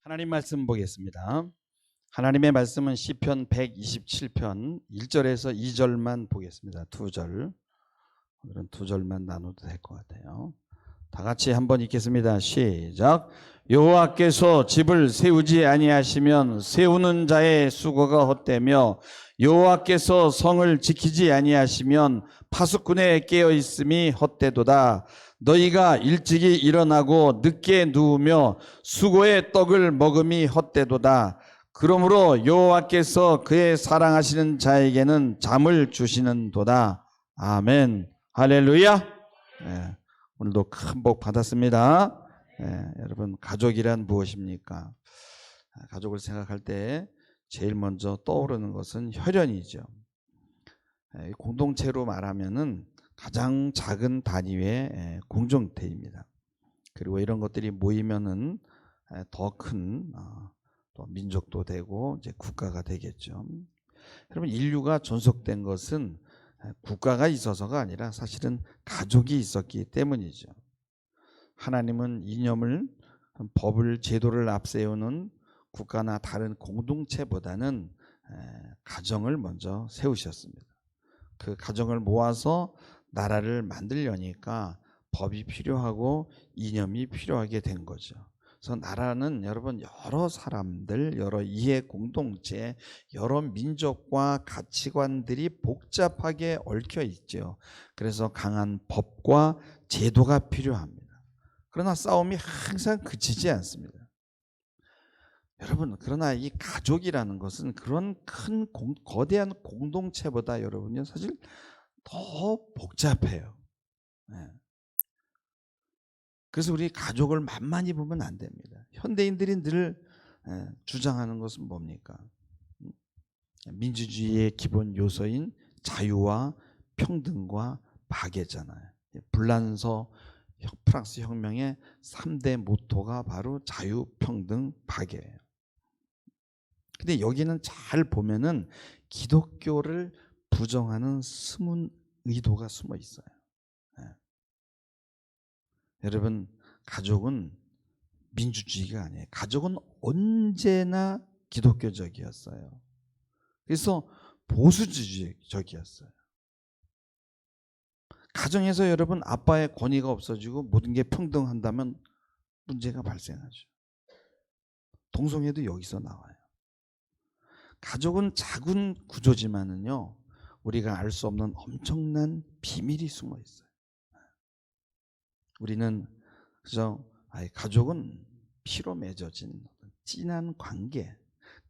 하나님 말씀 보겠습니다. 하나님의 말씀은 시편 127편 1절에서 2절만 보겠습니다. 2절. 오늘은 2절만 나눠도 될 것 같아요. 다 같이 한번 읽겠습니다. 시작. 여호와께서 집을 세우지 아니하시면 세우는 자의 수고가 헛되며 여호와께서 성을 지키지 아니하시면 파수꾼의 깨어 있음이 헛되도다. 너희가 일찍이 일어나고 늦게 누우며 수고의 떡을 먹음이 헛되도다. 그러므로 여호와께서 그의 사랑하시는 자에게는 잠을 주시는도다. 아멘. 할렐루야. 네, 오늘도 큰 복 받았습니다. 네, 여러분, 가족이란 무엇입니까? 가족을 생각할 때 제일 먼저 떠오르는 것은 혈연이죠. 공동체로 말하면은 가장 작은 단위의 공동체입니다. 그리고 이런 것들이 모이면은 더 큰 또 민족도 되고 이제 국가가 되겠죠. 여러분, 인류가 존속된 것은 국가가 있어서가 아니라 사실은 가족이 있었기 때문이죠. 하나님은 이념을, 법을, 제도를 앞세우는 국가나 다른 공동체보다는 가정을 먼저 세우셨습니다. 그 가정을 모아서 나라를 만들려니까 법이 필요하고 이념이 필요하게 된 거죠. 그래서 나라는 여러분 여러 사람들, 여러 이해 공동체, 여러 민족과 가치관들이 복잡하게 얽혀 있죠. 그래서 강한 법과 제도가 필요합니다. 그러나 싸움이 항상 그치지 않습니다. 여러분, 그러나 이 가족이라는 것은 그런 큰 거대한 공동체보다 여러분요 사실 더 복잡해요. 네. 그래서 우리 가족을 만만히 보면 안 됩니다. 현대인들이 늘 주장하는 것은 뭡니까? 민주주의의 기본 요소인 자유와 평등과 박애잖아요. 불란서 프랑스 혁명의 3대 모토가 바로 자유, 평등, 박애예요. 근데 여기는 잘 보면은 기독교를 부정하는 숨은 의도가 숨어 있어요. 여러분, 가족은 민주주의가 아니에요. 가족은 언제나 기독교적이었어요. 그래서 보수주의적이었어요. 가정에서 여러분 아빠의 권위가 없어지고 모든 게 평등한다면 문제가 발생하죠. 동성애도 여기서 나와요. 가족은 작은 구조지만은요, 우리가 알 수 없는 엄청난 비밀이 숨어 있어요. 우리는 그저 가족은 피로 맺어진 진한 관계,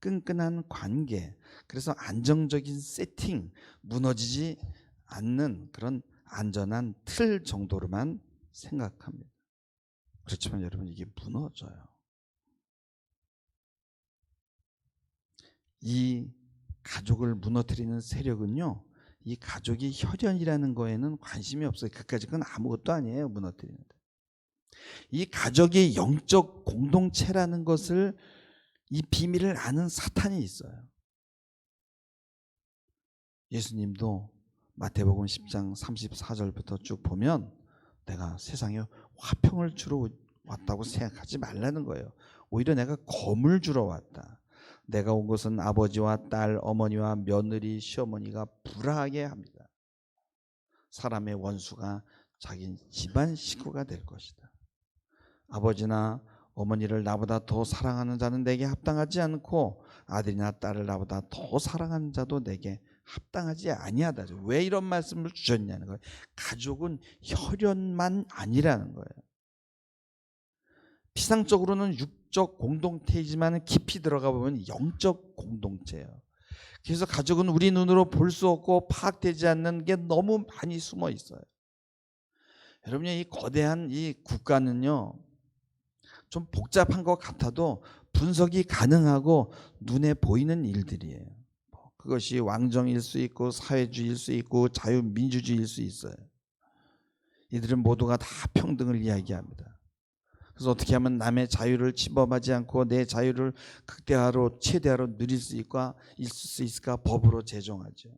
끈끈한 관계, 그래서 안정적인 세팅, 무너지지 않는 그런 안전한 틀 정도로만 생각합니다. 그렇지만 여러분, 이게 무너져요. 이 가족을 무너뜨리는 세력은요, 이 가족이 혈연이라는 거에는 관심이 없어요. 그까지 그건 아무것도 아니에요. 무너뜨리는데. 이 가족이 영적 공동체라는 것을, 이 비밀을 아는 사탄이 있어요. 예수님도 마태복음 10장 34절부터 쭉 보면 내가 세상에 화평을 주러 왔다고 생각하지 말라는 거예요. 오히려 내가 검을 주러 왔다. 내가 온 것은 아버지와 딸, 어머니와 며느리, 시어머니가 불화하게 합니다. 사람의 원수가 자기 집안 식구가 될 것이다. 아버지나 어머니를 나보다 더 사랑하는 자는 내게 합당하지 않고 아들이나 딸을 나보다 더 사랑하는 자도 내게 합당하지 아니하다. 왜 이런 말씀을 주셨냐는 거예요. 가족은 혈연만 아니라는 거예요. 피상적으로는 육적 공동체이지만 깊이 들어가 보면 영적 공동체예요. 그래서 가족은 우리 눈으로 볼 수 없고 파악되지 않는 게 너무 많이 숨어 있어요. 여러분이 이 거대한 이 국가는요, 좀 복잡한 것 같아도 분석이 가능하고 눈에 보이는 일들이에요. 그것이 왕정일 수 있고 사회주의일 수 있고 자유민주주의일 수 있어요. 이들은 모두가 다 평등을 이야기합니다. 그래서 어떻게 하면 남의 자유를 침범하지 않고 내 자유를 극대화로 최대화로 누릴 수 있을까 법으로 제정하죠.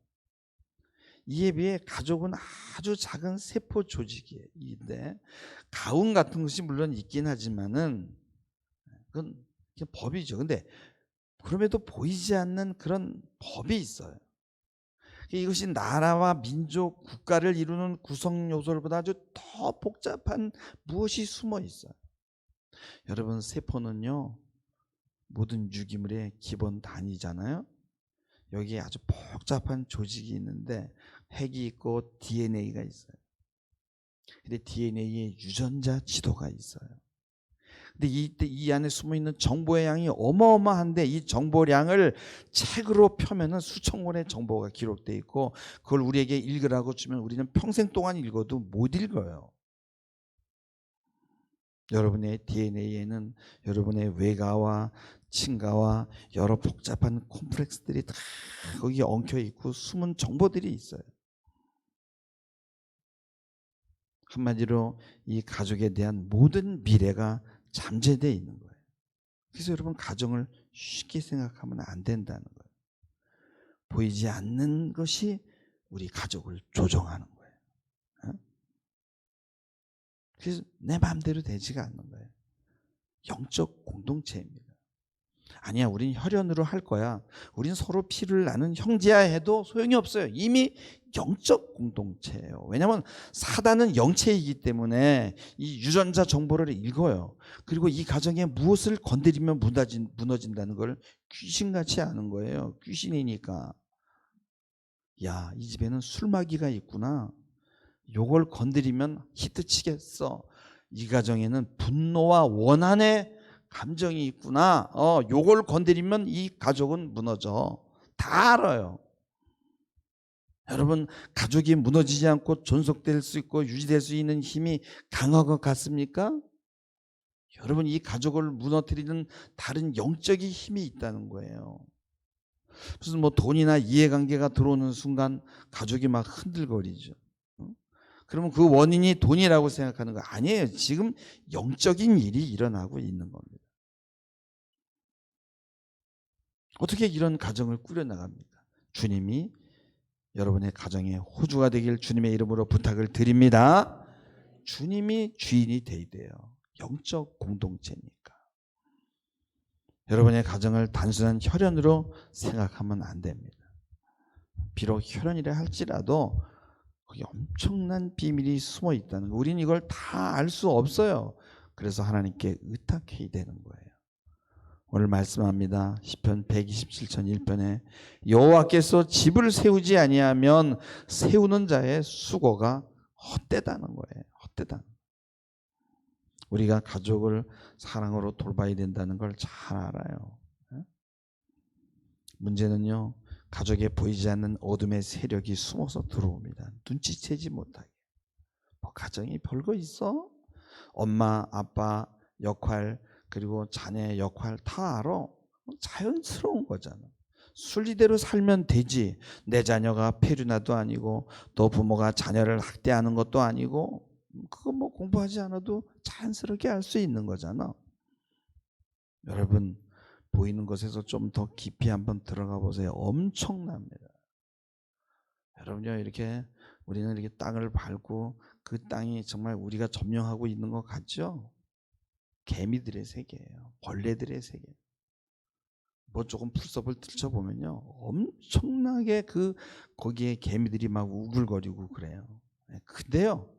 이에 비해 가족은 아주 작은 세포 조직인데 가훈 같은 것이 물론 있긴 하지만은 그건 법이죠. 근데 그럼에도 보이지 않는 그런 법이 있어요. 이것이 나라와 민족, 국가를 이루는 구성 요소보다 아주 더 복잡한 무엇이 숨어 있어요. 여러분, 세포는요, 모든 유기물의 기본 단위잖아요. 여기에 아주 복잡한 조직이 있는데 핵이 있고 DNA가 있어요. 근데 DNA에 유전자 지도가 있어요. 근데 이 안에 숨어 있는 정보의 양이 어마어마한데 이 정보량을 책으로 펴면은 수천 권의 정보가 기록되어 있고 그걸 우리에게 읽으라고 주면 우리는 평생 동안 읽어도 못 읽어요. 여러분의 DNA에는 여러분의 외가와 친가와 여러 복잡한 콤플렉스들이 다 거기에 엉켜 있고 숨은 정보들이 있어요. 한마디로 이 가족에 대한 모든 미래가 잠재되어 있는 거예요. 그래서 여러분, 가정을 쉽게 생각하면 안 된다는 거예요. 보이지 않는 것이 우리 가족을 조종하는 거예요. 그래서 내 마음대로 되지가 않는 거예요. 영적 공동체입니다. 아니야, 우린 혈연으로 할 거야. 우린 서로 피를 나는 형제야 해도 소용이 없어요. 이미 영적 공동체예요. 왜냐하면 사단은 영체이기 때문에 이 유전자 정보를 읽어요. 그리고 이 가정에 무엇을 건드리면 무너진다는 걸 귀신같이 아는 거예요. 귀신이니까. 야, 이 집에는 술마귀가 있구나. 요걸 건드리면 히트치겠어. 이 가정에는 분노와 원한의 감정이 있구나. 요걸 건드리면 이 가족은 무너져. 다 알아요. 여러분, 가족이 무너지지 않고 존속될 수 있고 유지될 수 있는 힘이 강한 것 같습니까? 여러분, 이 가족을 무너뜨리는 다른 영적인 힘이 있다는 거예요. 무슨 뭐 돈이나 이해관계가 들어오는 순간 가족이 막 흔들거리죠. 그러면 그 원인이 돈이라고 생각하는 거 아니에요. 지금 영적인 일이 일어나고 있는 겁니다. 어떻게 이런 가정을 꾸려나갑니까? 주님이 여러분의 가정의 호주가 되길 주님의 이름으로 부탁을 드립니다. 주님이 주인이 되어야 돼요. 영적 공동체니까. 여러분의 가정을 단순한 혈연으로 생각하면 안 됩니다. 비록 혈연이라 할지라도 거기 엄청난 비밀이 숨어 있다는 거. 우리는 이걸 다 알 수 없어요. 그래서 하나님께 의탁해야 되는 거예요. 오늘 말씀합니다. 시편 127편 1편에 여호와께서 집을 세우지 아니하면 세우는 자의 수고가 헛되다는 거예요. 헛되다. 우리가 가족을 사랑으로 돌봐야 된다는 걸 잘 알아요. 문제는요, 가족에 보이지 않는 어둠의 세력이 숨어서 들어옵니다. 눈치채지 못하게. 뭐 가정이 별거 있어? 엄마, 아빠 역할, 그리고 자녀의 역할 다 알아. 자연스러운 거잖아. 순리대로 살면 되지. 내 자녀가 페류나도 아니고 또 부모가 자녀를 학대하는 것도 아니고 그거 뭐 공부하지 않아도 자연스럽게 알 수 있는 거잖아. 여러분, 보이는 것에서 좀 더 깊이 한번 들어가 보세요. 엄청납니다. 여러분요, 이렇게 우리는 이렇게 땅을 밟고 그 땅이 정말 우리가 점령하고 있는 것 같죠? 개미들의 세계예요. 벌레들의 세계. 뭐 조금 풀섭을 들춰보면요, 엄청나게 거기에 개미들이 막 우글거리고 그래요. 근데요,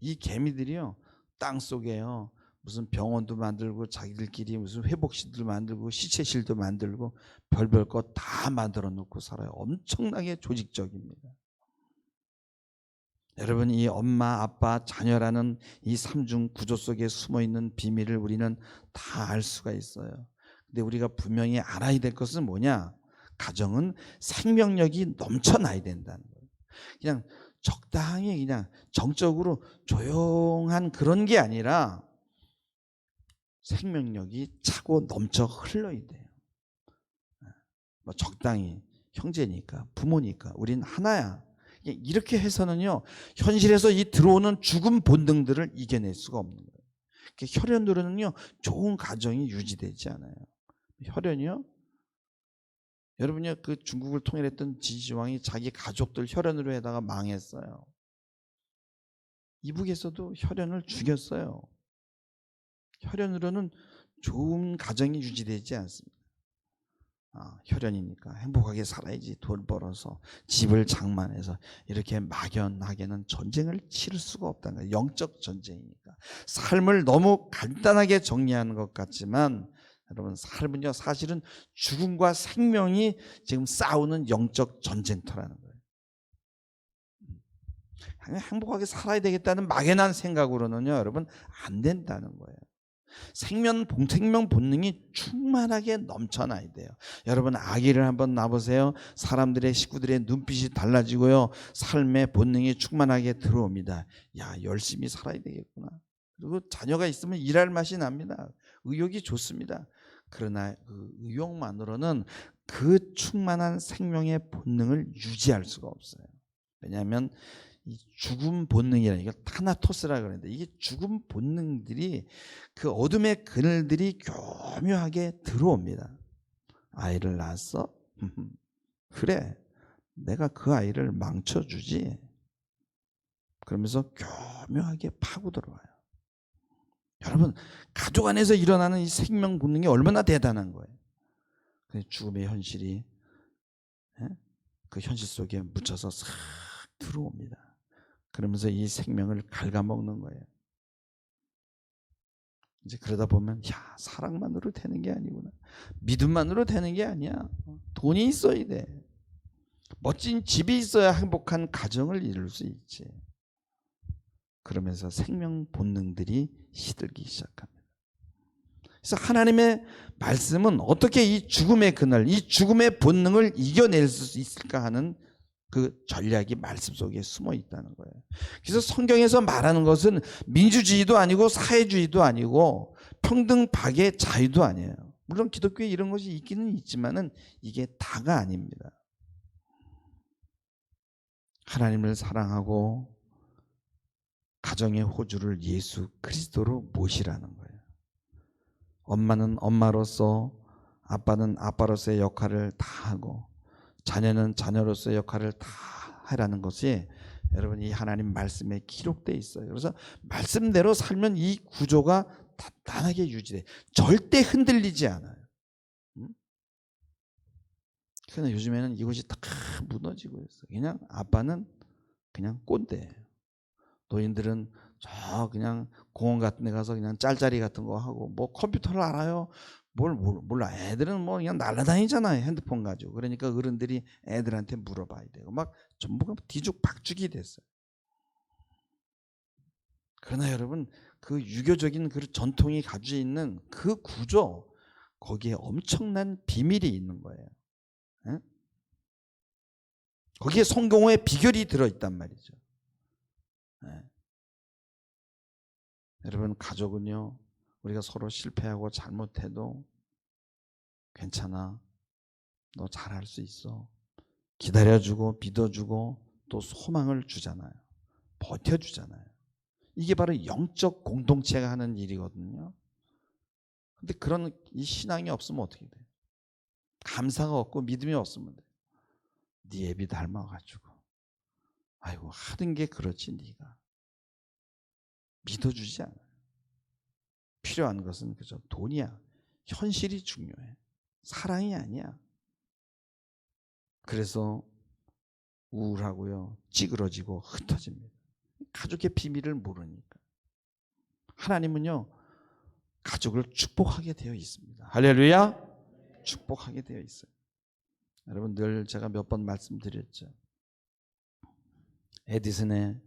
이 개미들이요, 땅 속에요, 무슨 병원도 만들고 자기들끼리 무슨 회복실도 만들고 시체실도 만들고 별별 것 다 만들어 놓고 살아요. 엄청나게 조직적입니다. 여러분, 이 엄마, 아빠, 자녀라는 이 삼중 구조 속에 숨어 있는 비밀을 우리는 다 알 수가 있어요. 근데 우리가 분명히 알아야 될 것은 뭐냐? 가정은 생명력이 넘쳐나야 된다는 거예요. 그냥 적당히 그냥 정적으로 조용한 그런 게 아니라 생명력이 차고 넘쳐 흘러야 돼요. 뭐 적당히 형제니까 부모니까 우린 하나야. 이렇게 해서는요, 현실에서 이 들어오는 죽음 본능들을 이겨낼 수가 없는 거예요. 혈연으로는요, 좋은 가정이 유지되지 않아요. 혈연이요? 여러분요, 그 중국을 통일했던 진시황이 자기 가족들 혈연으로 해다가 망했어요. 이북에서도 혈연을 죽였어요. 혈연으로는 좋은 가정이 유지되지 않습니다. 혈연이니까 행복하게 살아야지, 돈 벌어서 집을 장만해서 이렇게 막연하게는 전쟁을 치를 수가 없다는 거예요. 영적 전쟁이니까. 삶을 너무 간단하게 정리하는 것 같지만 여러분, 삶은요 사실은 죽음과 생명이 지금 싸우는 영적 전쟁터라는 거예요. 행복하게 살아야 되겠다는 막연한 생각으로는요 여러분 안 된다는 거예요. 생명 본능이 충만하게 넘쳐나야 돼요. 여러분, 아기를 한번 낳아보세요. 사람들의, 식구들의 눈빛이 달라지고요, 삶의 본능이 충만하게 들어옵니다. 야, 열심히 살아야 되겠구나. 그리고 자녀가 있으면 일할 맛이 납니다. 의욕이 좋습니다. 그러나 그 의욕만으로는 그 충만한 생명의 본능을 유지할 수가 없어요. 왜냐하면 이 죽음 본능이라는, 이걸 타나토스라 그러는데, 이게 죽음 본능들이 그 어둠의 그늘들이 교묘하게 들어옵니다. 아이를 낳았어? 그래, 내가 그 아이를 망쳐주지. 그러면서 교묘하게 파고 들어와요. 여러분, 가족 안에서 일어나는 이 생명 본능이 얼마나 대단한 거예요. 죽음의 현실이 그 현실 속에 묻혀서 싹 들어옵니다. 그러면서 이 생명을 갉아먹는 거예요. 이제 그러다 보면, 야, 사랑만으로 되는 게 아니구나. 믿음만으로 되는 게 아니야. 돈이 있어야 돼. 멋진 집이 있어야 행복한 가정을 이룰 수 있지. 그러면서 생명 본능들이 시들기 시작합니다. 그래서 하나님의 말씀은 어떻게 이 죽음의 그늘, 이 죽음의 본능을 이겨낼 수 있을까 하는 그 전략이 말씀 속에 숨어 있다는 거예요. 그래서 성경에서 말하는 것은 민주주의도 아니고 사회주의도 아니고 평등 박애 자유도 아니에요. 물론 기독교에 이런 것이 있기는 있지만은 이게 다가 아닙니다. 하나님을 사랑하고 가정의 호주를 예수 그리스도로 모시라는 거예요. 엄마는 엄마로서, 아빠는 아빠로서의 역할을 다 하고, 자녀는 자녀로서의 역할을 다 하라는 것이 여러분 이 하나님 말씀에 기록되어 있어요. 그래서 말씀대로 살면 이 구조가 단단하게 유지돼. 절대 흔들리지 않아요. 그러나 요즘에는 이것이 다 무너지고 있어요. 그냥 아빠는 그냥 꼰대예요. 노인들은 저 그냥 공원 같은 데 가서 그냥 짤짤이 같은 거 하고, 뭐 컴퓨터를 알아요? 뭘 몰라. 애들은 뭐 그냥 날아다니잖아요, 핸드폰 가지고. 그러니까 어른들이 애들한테 물어봐야 되고 막 전부가 뒤죽박죽이 됐어요. 그러나 여러분, 그 유교적인 그 전통이 가지고 있는 그 구조, 거기에 엄청난 비밀이 있는 거예요. 에? 거기에 성공의 비결이 들어있단 말이죠. 에? 여러분, 가족은요, 우리가 서로 실패하고 잘못해도 괜찮아, 너 잘할 수 있어, 기다려주고 믿어주고 또 소망을 주잖아요. 버텨주잖아요. 이게 바로 영적 공동체가 하는 일이거든요. 근데 그런 이 신앙이 없으면 어떻게 돼요? 감사가 없고 믿음이 없으면 돼요. 네 애비 닮아가지고, 아이고 하던 게 그렇지, 네가 믿어주지 않아요. 필요한 것은 그저 돈이야. 현실이 중요해. 사랑이 아니야. 그래서 우울하고요, 찌그러지고 흩어집니다. 가족의 비밀을 모르니까. 하나님은요, 가족을 축복하게 되어 있습니다. 할렐루야. 축복하게 되어 있어요. 여러분, 늘 제가 몇 번 말씀드렸죠. 에디슨의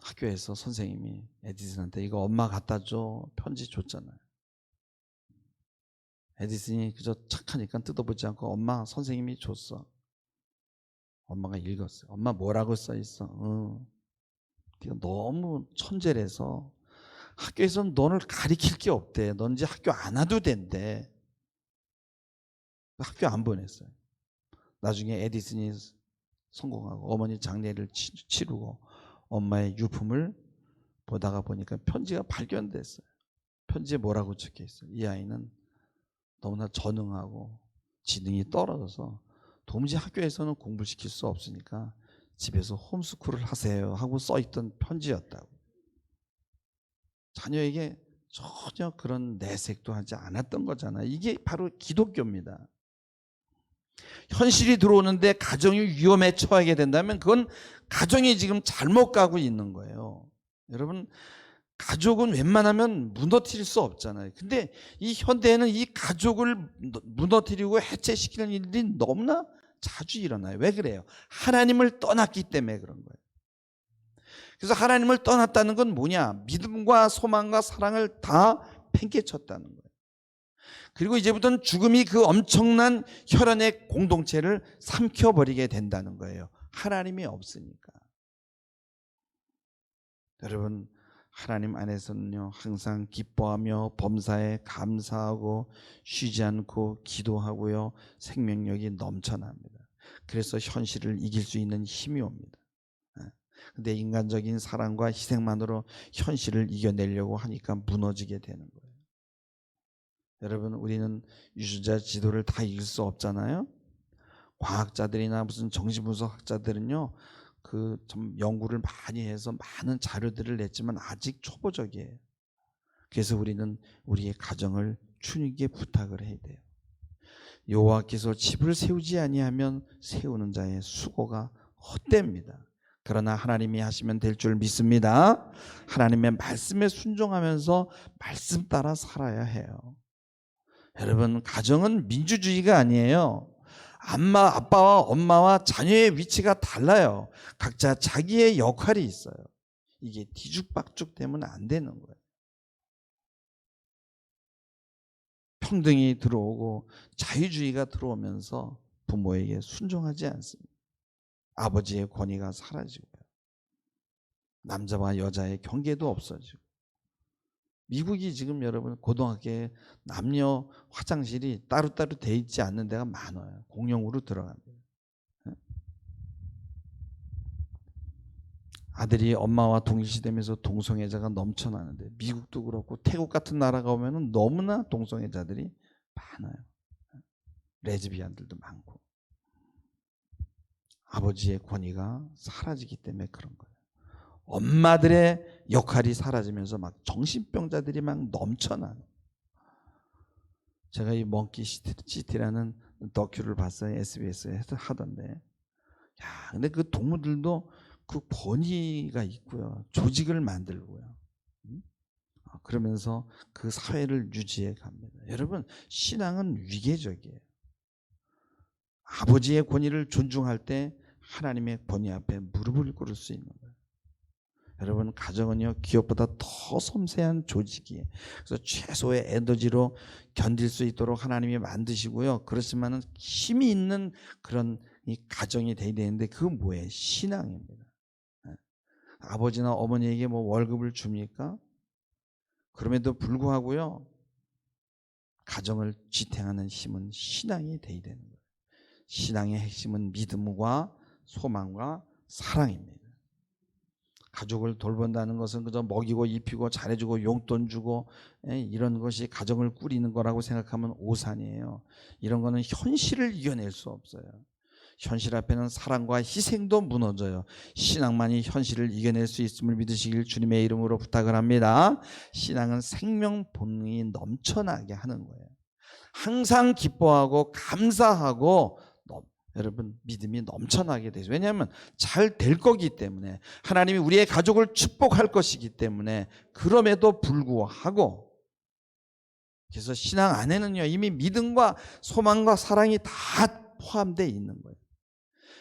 학교에서 선생님이 에디슨한테 이거 엄마 갖다 줘 편지 줬잖아요. 에디슨이 그저 착하니까 뜯어보지 않고 엄마, 선생님이 줬어. 엄마가 읽었어요. 엄마 뭐라고 써 있어? 네가 너무 천재라서 학교에서는 너를 가리킬 게 없대. 넌 이제 학교 안 와도 된대. 학교 안 보냈어요. 나중에 에디슨이 성공하고 어머니 장례를 치르고 엄마의 유품을 보다가 보니까 편지가 발견됐어요. 편지에 뭐라고 적혀 있어요? 이 아이는 너무나 전능하고 지능이 떨어져서 도무지 학교에서는 공부를 시킬 수 없으니까 집에서 홈스쿨을 하세요 하고 써있던 편지였다고. 자녀에게 전혀 그런 내색도 하지 않았던 거잖아요. 이게 바로 기독교입니다. 현실이 들어오는데 가정이 위험에 처하게 된다면 그건 가정이 지금 잘못 가고 있는 거예요. 여러분, 가족은 웬만하면 무너뜨릴 수 없잖아요. 근데 이 현대에는 이 가족을 무너뜨리고 해체시키는 일이 너무나 자주 일어나요. 왜 그래요? 하나님을 떠났기 때문에 그런 거예요. 그래서 하나님을 떠났다는 건 뭐냐? 믿음과 소망과 사랑을 다 팽개쳤다는 거예요. 그리고 이제부터는 죽음이 그 엄청난 혈연의 공동체를 삼켜버리게 된다는 거예요. 하나님이 없으니까. 여러분, 하나님 안에서는요, 항상 기뻐하며 범사에 감사하고 쉬지 않고 기도하고요, 생명력이 넘쳐납니다. 그래서 현실을 이길 수 있는 힘이 옵니다. 근데 인간적인 사랑과 희생만으로 현실을 이겨내려고 하니까 무너지게 되는 거예요. 여러분, 우리는 유전자 지도를 다 읽을 수 없잖아요. 과학자들이나 무슨 정신분석학자들은요, 좀 연구를 많이 해서 많은 자료들을 냈지만 아직 초보적이에요. 그래서 우리는 우리의 가정을 주님께 부탁을 해야 돼요. 여호와께서 집을 세우지 아니하면 세우는 자의 수고가 헛됩니다. 그러나 하나님이 하시면 될 줄 믿습니다. 하나님의 말씀에 순종하면서 말씀 따라 살아야 해요. 여러분, 가정은 민주주의가 아니에요. 아빠와 엄마와 자녀의 위치가 달라요. 각자 자기의 역할이 있어요. 이게 뒤죽박죽 되면 안 되는 거예요. 평등이 들어오고 자유주의가 들어오면서 부모에게 순종하지 않습니다. 아버지의 권위가 사라지고요. 남자와 여자의 경계도 없어지고. 미국이 지금 여러분 고등학교에 남녀 화장실이 따로따로 돼 있지 않는 데가 많아요. 공용으로 들어갑니다. 아들이 엄마와 동일시되면서 동성애자가 넘쳐나는데 미국도 그렇고 태국 같은 나라가 오면은 너무나 동성애자들이 많아요. 레즈비안들도 많고. 아버지의 권위가 사라지기 때문에 그런 거예요. 엄마들의 역할이 사라지면서 막 정신병자들이 막 넘쳐나요. 제가 이 먼키 시티라는 다큐를 봤어요. SBS에서 하던데. 야, 근데 그 동물들도 그 권위가 있고요. 조직을 만들고요. 그러면서 그 사회를 유지해 갑니다. 여러분, 신앙은 위계적이에요. 아버지의 권위를 존중할 때 하나님의 권위 앞에 무릎을 꿇을 수 있는 거예요. 여러분, 가정은요, 기업보다 더 섬세한 조직이에요. 그래서 최소의 에너지로 견딜 수 있도록 하나님이 만드시고요. 그렇지만은 힘이 있는 그런 이 가정이 돼야 되는데 그건 뭐예요? 신앙입니다. 아버지나 어머니에게 뭐 월급을 줍니까? 그럼에도 불구하고요, 가정을 지탱하는 힘은 신앙이 돼야 되는 거예요. 신앙의 핵심은 믿음과 소망과 사랑입니다. 가족을 돌본다는 것은 그저 먹이고 입히고 잘해주고 용돈 주고 이런 것이 가정을 꾸리는 거라고 생각하면 오산이에요. 이런 거는 현실을 이겨낼 수 없어요. 현실 앞에는 사랑과 희생도 무너져요. 신앙만이 현실을 이겨낼 수 있음을 믿으시길 주님의 이름으로 부탁을 합니다. 신앙은 생명 본능이 넘쳐나게 하는 거예요. 항상 기뻐하고 감사하고 여러분 믿음이 넘쳐나게 되죠. 왜냐하면 잘 될 거기 때문에, 하나님이 우리의 가족을 축복할 것이기 때문에. 그럼에도 불구하고, 그래서 신앙 안에는요 이미 믿음과 소망과 사랑이 다 포함되어 있는 거예요.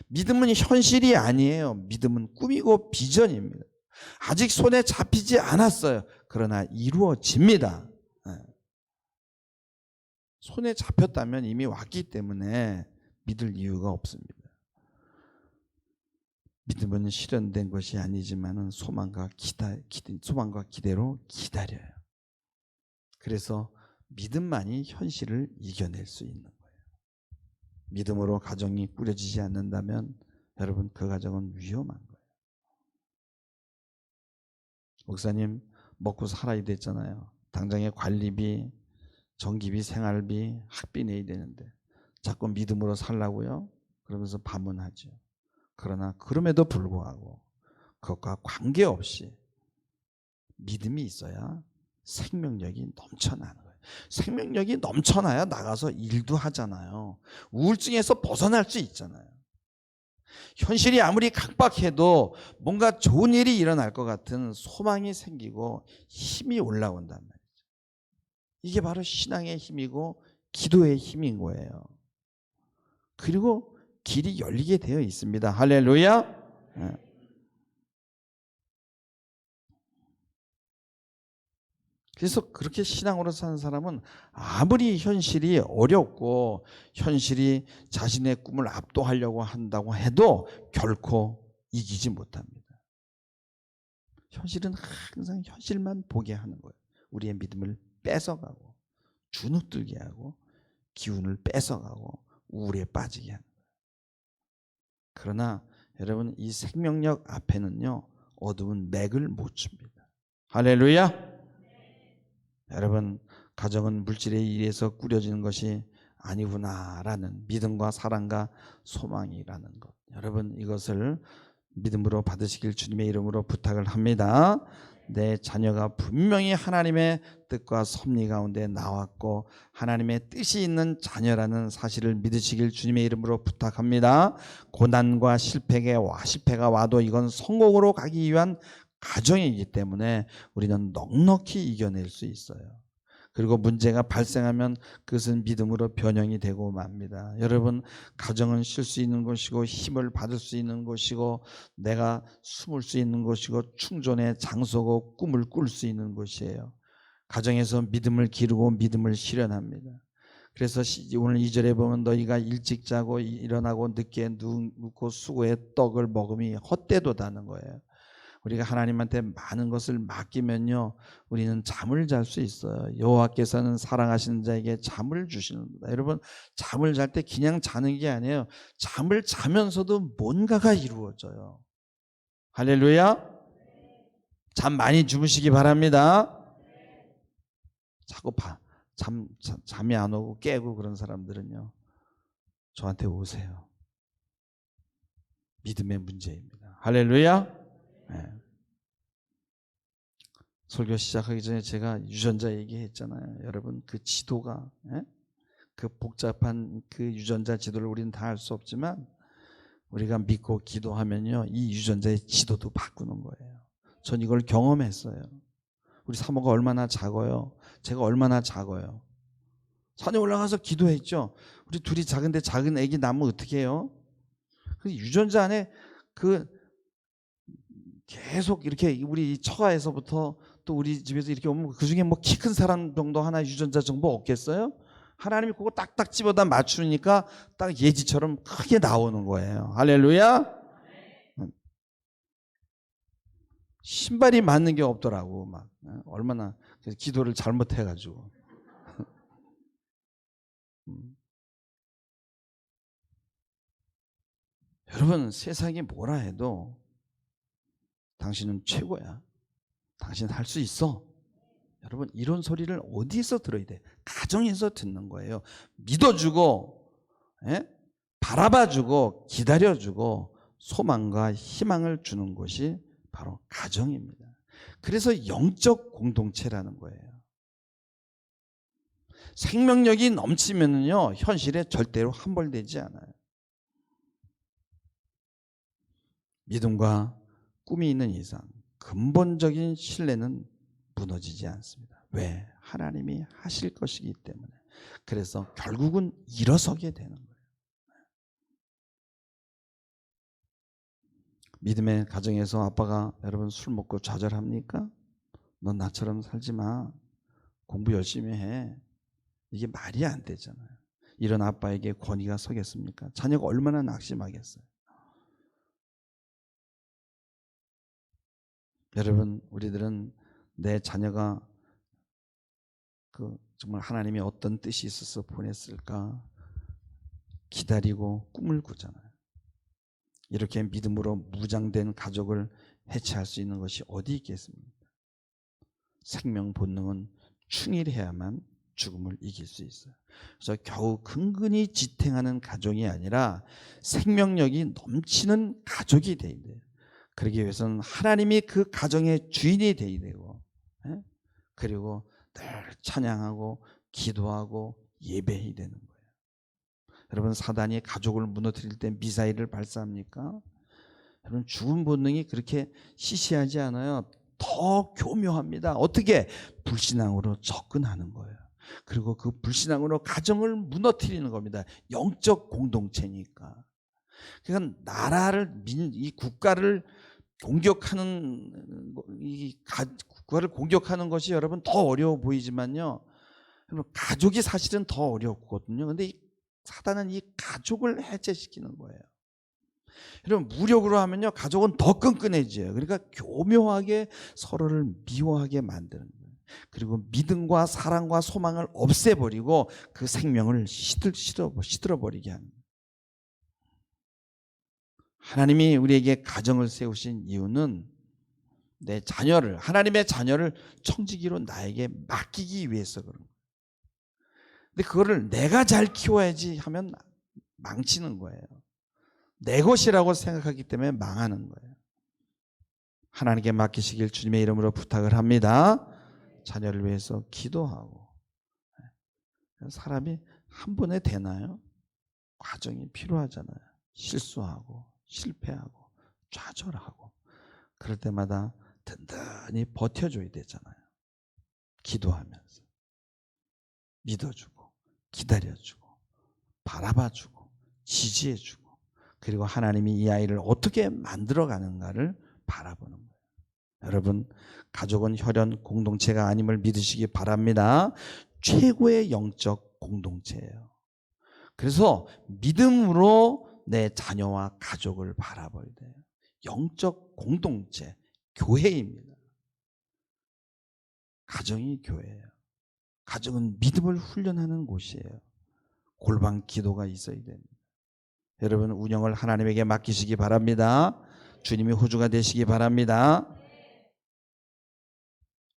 믿음은 현실이 아니에요. 믿음은 꿈이고 비전입니다. 아직 손에 잡히지 않았어요. 그러나 이루어집니다. 손에 잡혔다면 이미 왔기 때문에 믿을 이유가 없습니다. 믿음은 실현된 것이 아니지만은 소망과 기대로 기다려요. 그래서 믿음만이 현실을 이겨낼 수 있는 거예요. 믿음으로 가정이 꾸려지지 않는다면 여러분 그 가정은 위험한 거예요. 목사님, 먹고 살아야 됐잖아요. 당장에 관리비, 전기비, 생활비, 학비 내야 되는데 자꾸 믿음으로 살라고요? 그러면서 반문하죠. 그러나 그럼에도 불구하고 그것과 관계없이 믿음이 있어야 생명력이 넘쳐나는 거예요. 생명력이 넘쳐나야 나가서 일도 하잖아요. 우울증에서 벗어날 수 있잖아요. 현실이 아무리 각박해도 뭔가 좋은 일이 일어날 것 같은 소망이 생기고 힘이 올라온단 말이에요. 이게 바로 신앙의 힘이고 기도의 힘인 거예요. 그리고 길이 열리게 되어 있습니다. 할렐루야. 그래서 그렇게 신앙으로 사는 사람은 아무리 현실이 어렵고 현실이 자신의 꿈을 압도하려고 한다고 해도 결코 이기지 못합니다. 현실은 항상 현실만 보게 하는 거예요. 우리의 믿음을 뺏어가고 주눅들게 하고 기운을 뺏어가고 우울에 빠지게 하는 거예요. 그러나 여러분, 이 생명력 앞에는요, 어두운 맥을 못 줍니다. 할렐루야. 여러분, 가정은 물질에 의해서 꾸려지는 것이 아니구나라는 믿음과 사랑과 소망이라는 것, 여러분 이것을 믿음으로 받으시길 주님의 이름으로 부탁을 합니다. 내 자녀가 분명히 하나님의 뜻과 섭리 가운데 나왔고 하나님의 뜻이 있는 자녀라는 사실을 믿으시길 주님의 이름으로 부탁합니다. 고난과 실패가 와도 이건 성공으로 가기 위한 가정이기 때문에 우리는 넉넉히 이겨낼 수 있어요. 그리고 문제가 발생하면 그것은 믿음으로 변형이 되고 맙니다. 여러분, 가정은 쉴 수 있는 곳이고 힘을 받을 수 있는 곳이고 내가 숨을 수 있는 곳이고 충전의 장소고 꿈을 꿀 수 있는 곳이에요. 가정에서 믿음을 기르고 믿음을 실현합니다. 그래서 오늘 2절에 보면 너희가 일찍 자고 일어나고 늦게 눕고 수고의 떡을 먹음이 헛되도다는 거예요. 우리가 하나님한테 많은 것을 맡기면요, 우리는 잠을 잘 수 있어요. 여호와께서는 사랑하시는 자에게 잠을 주시는구나. 여러분, 잠을 잘 때 그냥 자는 게 아니에요. 잠을 자면서도 뭔가가 이루어져요. 할렐루야. 잠 많이 주무시기 바랍니다. 자꾸 잠이 안 오고 깨고 그런 사람들은요, 저한테 오세요. 믿음의 문제입니다. 할렐루야. 네. 설교 시작하기 전에 제가 유전자 얘기했잖아요. 여러분, 그 지도가, 그 복잡한 그 유전자 지도를 우리는 다 알 수 없지만 우리가 믿고 기도하면요, 이 유전자의 지도도 바꾸는 거예요. 전 이걸 경험했어요. 우리 사모가 얼마나 작아요. 제가 얼마나 작아요. 산에 올라가서 기도했죠. 우리 둘이 작은데 작은 애기 낳으면 어떻게 해요? 그 유전자 안에 그 계속 이렇게 우리 처가에서부터 또 우리 집에서 이렇게 오면 그 중에 뭐 키 큰 사람 정도 하나 유전자 정보 없겠어요? 하나님이 그거 딱딱 집어다 맞추니까 딱 예지처럼 크게 나오는 거예요. 할렐루야. 신발이 맞는 게 없더라고. 막 얼마나 기도를 잘못해가지고. 여러분, 세상이 뭐라 해도 당신은 최고야. 당신 할 수 있어. 여러분, 이런 소리를 어디서 들어야 돼? 가정에서 듣는 거예요. 믿어주고, 바라봐주고, 기다려주고, 소망과 희망을 주는 것이 바로 가정입니다. 그래서 영적 공동체라는 거예요. 생명력이 넘치면요, 현실에 절대로 함몰되지 않아요. 믿음과 꿈이 있는 이상 근본적인 신뢰는 무너지지 않습니다. 왜? 하나님이 하실 것이기 때문에. 그래서 결국은 일어서게 되는 거예요. 믿음의 가정에서 아빠가 여러분 술 먹고 좌절합니까? 넌 나처럼 살지 마. 공부 열심히 해. 이게 말이 안 되잖아요. 이런 아빠에게 권위가 서겠습니까? 자녀가 얼마나 낙심하겠어요. 여러분, 우리들은 내 자녀가 정말 하나님이 어떤 뜻이 있어서 보냈을까 기다리고 꿈을 꾸잖아요. 이렇게 믿음으로 무장된 가족을 해체할 수 있는 것이 어디 있겠습니까? 생명 본능은 충실해야만 죽음을 이길 수 있어요. 그래서 겨우 근근히 지탱하는 가족이 아니라 생명력이 넘치는 가족이 돼야 돼요. 그러기 위해서는 하나님이 그 가정의 주인이 돼야 되고, 그리고 늘 찬양하고 기도하고 예배해야 되는 거예요. 여러분, 사단이 가족을 무너뜨릴 때 미사일을 발사합니까? 여러분, 죽은 본능이 그렇게 시시하지 않아요. 더 교묘합니다. 어떻게? 불신앙으로 접근하는 거예요. 그리고 그 불신앙으로 가정을 무너뜨리는 겁니다. 영적 공동체니까. 그러니까 이 국가를 공격하는 국가를 공격하는 것이 여러분 더 어려워 보이지만요. 여러분, 가족이 사실은 더 어렵거든요. 근데 이 사단은 이 가족을 해체시키는 거예요. 여러분, 무력으로 하면요, 가족은 더 끈끈해져요. 그러니까 교묘하게 서로를 미워하게 만드는 거예요. 그리고 믿음과 사랑과 소망을 없애버리고 그 생명을 시들어버리게 하는 거예요. 하나님이 우리에게 가정을 세우신 이유는 하나님의 자녀를 청지기로 나에게 맡기기 위해서 그런 거예요. 근데 그거를 내가 잘 키워야지 하면 망치는 거예요. 내 것이라고 생각하기 때문에 망하는 거예요. 하나님께 맡기시길 주님의 이름으로 부탁을 합니다. 자녀를 위해서 기도하고. 사람이 한 번에 되나요? 과정이 필요하잖아요. 실수하고 실패하고 좌절하고 그럴 때마다 든든히 버텨줘야 되잖아요. 기도하면서 믿어주고 기다려주고 바라봐주고 지지해주고, 그리고 하나님이 이 아이를 어떻게 만들어가는가를 바라보는 거예요. 여러분, 가족은 혈연 공동체가 아님을 믿으시기 바랍니다. 최고의 영적 공동체예요. 그래서 믿음으로 내 자녀와 가족을 바라봐야 돼요. 영적 공동체, 교회입니다. 가정이 교회예요. 가정은 믿음을 훈련하는 곳이에요. 골방 기도가 있어야 됩니다. 여러분, 운영을 하나님에게 맡기시기 바랍니다. 주님이 호주가 되시기 바랍니다.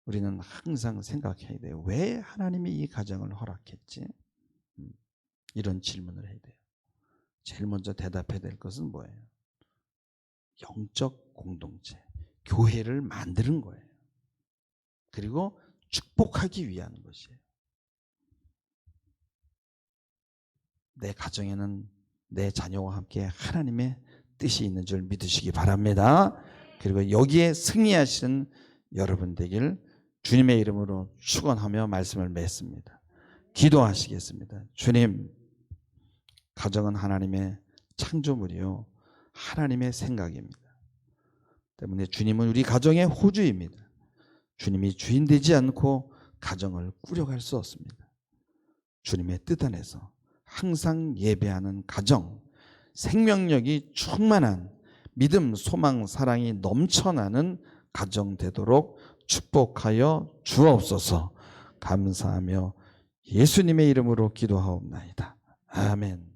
우리는 항상 생각해야 돼요. 왜 하나님이 이 가정을 허락했지? 이런 질문을 해야 돼요. 제일 먼저 대답해야 될 것은 뭐예요? 영적 공동체, 교회를 만드는 거예요. 그리고 축복하기 위한 것이에요. 내 가정에는 내 자녀와 함께 하나님의 뜻이 있는 줄 믿으시기 바랍니다. 그리고 여기에 승리하시는 여러분 되길 주님의 이름으로 축원하며 말씀을 맺습니다. 기도하시겠습니다. 주님, 가정은 하나님의 창조물이요, 하나님의 생각입니다. 때문에 주님은 우리 가정의 호주입니다. 주님이 주인 되지 않고 가정을 꾸려갈 수 없습니다. 주님의 뜻 안에서 항상 예배하는 가정, 생명력이 충만한 믿음, 소망, 사랑이 넘쳐나는 가정 되도록 축복하여 주옵소서. 감사하며 예수님의 이름으로 기도하옵나이다. 아멘.